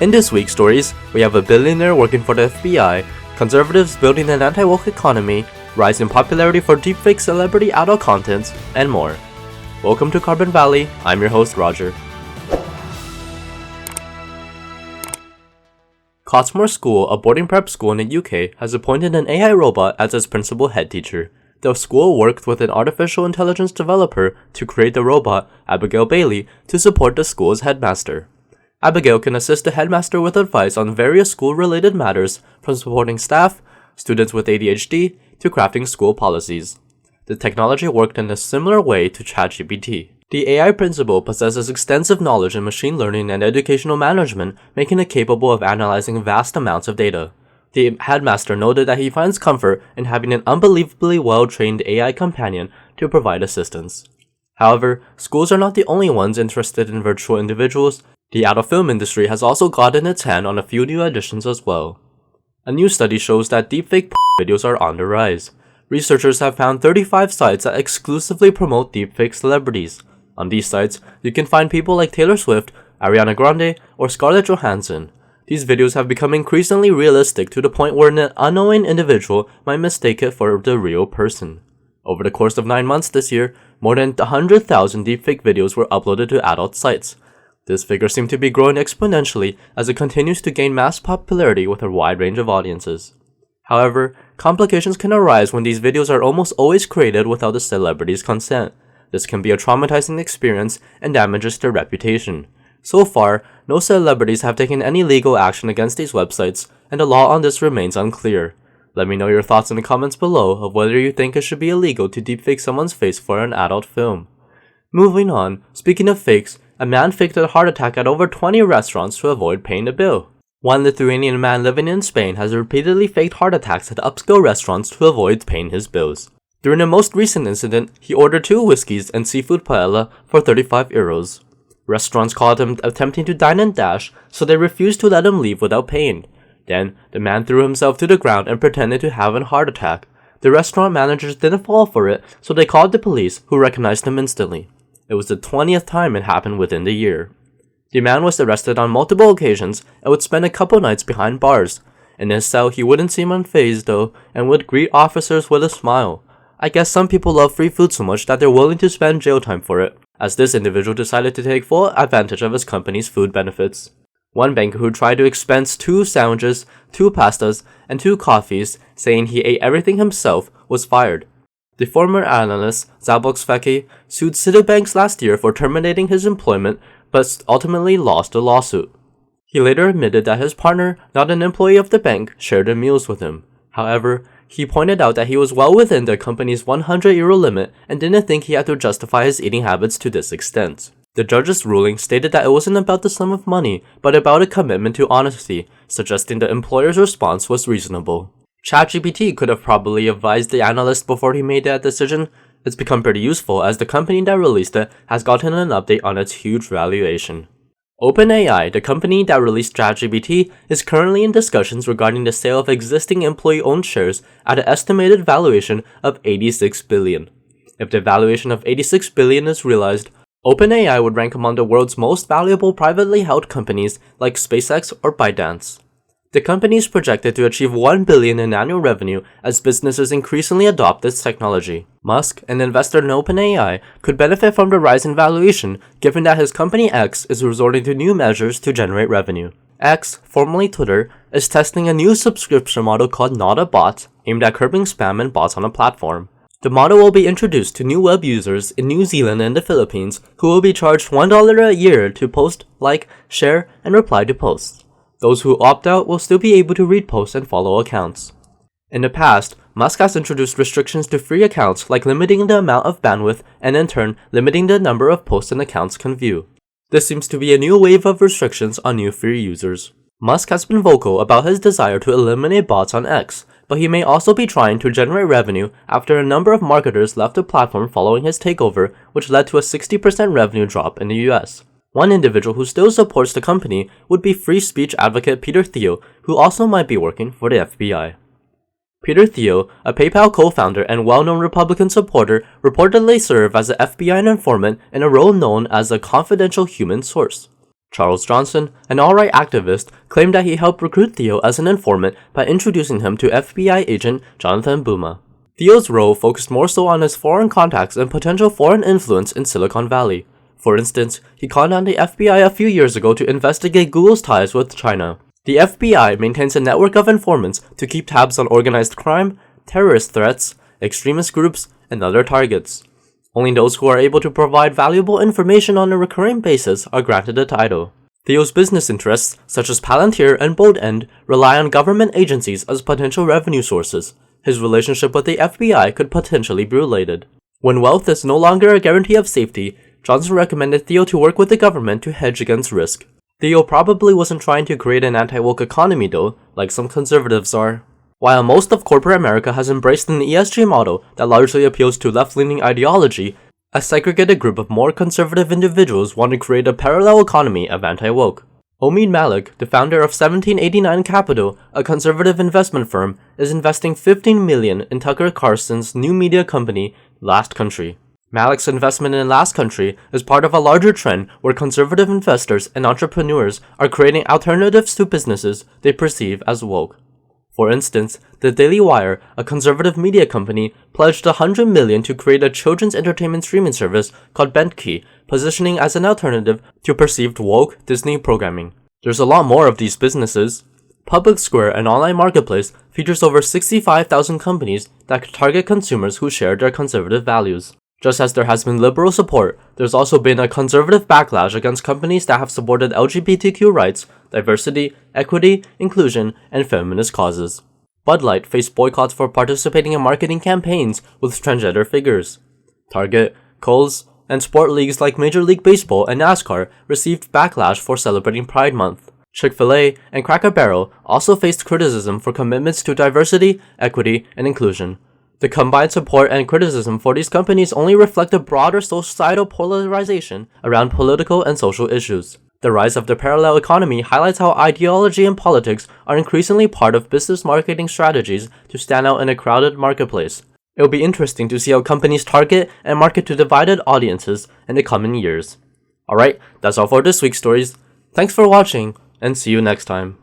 In this week's stories, we have a billionaire working for the FBI, conservatives building an anti-woke economy, rise in popularity for deepfake celebrity adult content, and more. Welcome to Carbon Valley, I'm your host Roger. Cottesmore School, a boarding prep school in the UK, has appointed an AI robot as its principal head teacher. The school worked with an artificial intelligence developer to create the robot, Abigail Bailey, to support the school's headmaster. Abigail can assist the headmaster with advice on various school-related matters, from supporting staff, students with ADHD, to crafting school policies. The technology worked in a similar way to ChatGPT. The AI principal possesses extensive knowledge in machine learning and educational management, making it capable of analyzing vast amounts of data. The headmaster noted that he finds comfort in having an unbelievably well-trained AI companion to provide assistance. However, schools are not the only ones interested in virtual individuals. The adult film industry has also gotten its hand on a few new additions as well. A new study shows that deepfake videos are on the rise. Researchers have found 35 sites that exclusively promote deepfake celebrities. On these sites, you can find people like Taylor Swift, Ariana Grande, or Scarlett Johansson. These videos have become increasingly realistic to the point where an unknowing individual might mistake it for the real person. Over the course of 9 months this year, more than 100,000 deepfake videos were uploaded to adult sites. This figure seems to be growing exponentially as it continues to gain mass popularity with a wide range of audiences. However, complications can arise when these videos are almost always created without the celebrity's consent. This can be a traumatizing experience and damages their reputation. So far, no celebrities have taken any legal action against these websites, and the law on this remains unclear. Let me know your thoughts in the comments below of whether you think it should be illegal to deepfake someone's face for an adult film. Moving on, speaking of fakes, a man faked a heart attack at over 20 restaurants to avoid paying the bill. One Lithuanian man living in Spain has repeatedly faked heart attacks at upscale restaurants to avoid paying his bills. During the most recent incident, he ordered 2 whiskeys and seafood paella for 35 euros. Restaurants called him attempting to dine and dash, so they refused to let him leave without paying. Then, the man threw himself to the ground and pretended to have a heart attack. The restaurant managers didn't fall for it, so they called the police, who recognized him instantly. It was the 20th time it happened within the year. The man was arrested on multiple occasions and would spend a couple nights behind bars. In his cell, he wouldn't seem unfazed though, and would greet officers with a smile. I guess some people love free food so much that they're willing to spend jail time for it, as this individual decided to take full advantage of his company's food benefits. One banker who tried to expense 2 sandwiches, 2 pastas, and 2 coffees, saying he ate everything himself, was fired. The former analyst, Zabok sued Citibank last year for terminating his employment, but ultimately lost the lawsuit. He later admitted that his partner, not an employee of the bank, shared the meals with him. However, he pointed out that he was well within the company's €100 limit and didn't think he had to justify his eating habits to this extent. The judge's ruling stated that it wasn't about the sum of money, but about a commitment to honesty, suggesting the employer's response was reasonable. ChatGPT could have probably advised the analyst before he made that decision. It's become pretty useful as the company that released it has gotten an update on its huge valuation. OpenAI, the company that released ChatGPT, is currently in discussions regarding the sale of existing employee-owned shares at an estimated valuation of $86 billion. If the valuation of $86 billion is realized, OpenAI would rank among the world's most valuable privately held companies like SpaceX or ByteDance. The company is projected to achieve $1 billion in annual revenue as businesses increasingly adopt this technology. Musk, an investor in OpenAI, could benefit from the rise in valuation given that his company X is resorting to new measures to generate revenue. X, formerly Twitter, is testing a new subscription model called Not a Bot, aimed at curbing spam and bots on the platform. The model will be introduced to new web users in New Zealand and the Philippines who will be charged $1 a year to post, like, share, and reply to posts. Those who opt out will still be able to read posts and follow accounts. In the past, Musk has introduced restrictions to free accounts like limiting the amount of bandwidth and in turn limiting the number of posts an account can view. This seems to be a new wave of restrictions on new free users. Musk has been vocal about his desire to eliminate bots on X, but he may also be trying to generate revenue after a number of marketers left the platform following his takeover, which led to a 60% revenue drop in the US. One individual who still supports the company would be free speech advocate Peter Thiel, who also might be working for the FBI. Peter Thiel, a PayPal co-founder and well-known Republican supporter, reportedly served as an FBI informant in a role known as a confidential human source. Charles Johnson, an alt-right activist, claimed that he helped recruit Theo as an informant by introducing him to FBI agent Jonathan Buma. Theo's role focused more so on his foreign contacts and potential foreign influence in Silicon Valley. For instance, he called on the FBI a few years ago to investigate Google's ties with China. The FBI maintains a network of informants to keep tabs on organized crime, terrorist threats, extremist groups, and other targets. Only those who are able to provide valuable information on a recurring basis are granted a title. Theo's business interests, such as Palantir and Bold End, rely on government agencies as potential revenue sources. His relationship with the FBI could potentially be related. When wealth is no longer a guarantee of safety, Johnson recommended Theo to work with the government to hedge against risk. Theo probably wasn't trying to create an anti-woke economy though, like some conservatives are. While most of corporate America has embraced an ESG model that largely appeals to left-leaning ideology, a segregated group of more conservative individuals want to create a parallel economy of anti-woke. Omid Malik, the founder of 1789 Capital, a conservative investment firm, is investing $15 million in Tucker Carlson's new media company, Last Country. Malik's investment in Last Country is part of a larger trend where conservative investors and entrepreneurs are creating alternatives to businesses they perceive as woke. For instance, the Daily Wire, a conservative media company, pledged $100 million to create a children's entertainment streaming service called Bentkey, positioning as an alternative to perceived woke Disney programming. There's a lot more of these businesses. Public Square, an online marketplace, features over 65,000 companies that target consumers who share their conservative values. Just as there has been liberal support, there's also been a conservative backlash against companies that have supported LGBTQ rights, diversity, equity, inclusion, and feminist causes. Bud Light faced boycotts for participating in marketing campaigns with transgender figures. Target, Kohl's, and sport leagues like Major League Baseball and NASCAR received backlash for celebrating Pride Month. Chick-fil-A and Cracker Barrel also faced criticism for commitments to diversity, equity, and inclusion. The combined support and criticism for these companies only reflect a broader societal polarization around political and social issues. The rise of the parallel economy highlights how ideology and politics are increasingly part of business marketing strategies to stand out in a crowded marketplace. It will be interesting to see how companies target and market to divided audiences in the coming years. Alright, that's all for this week's stories. Thanks for watching, and see you next time.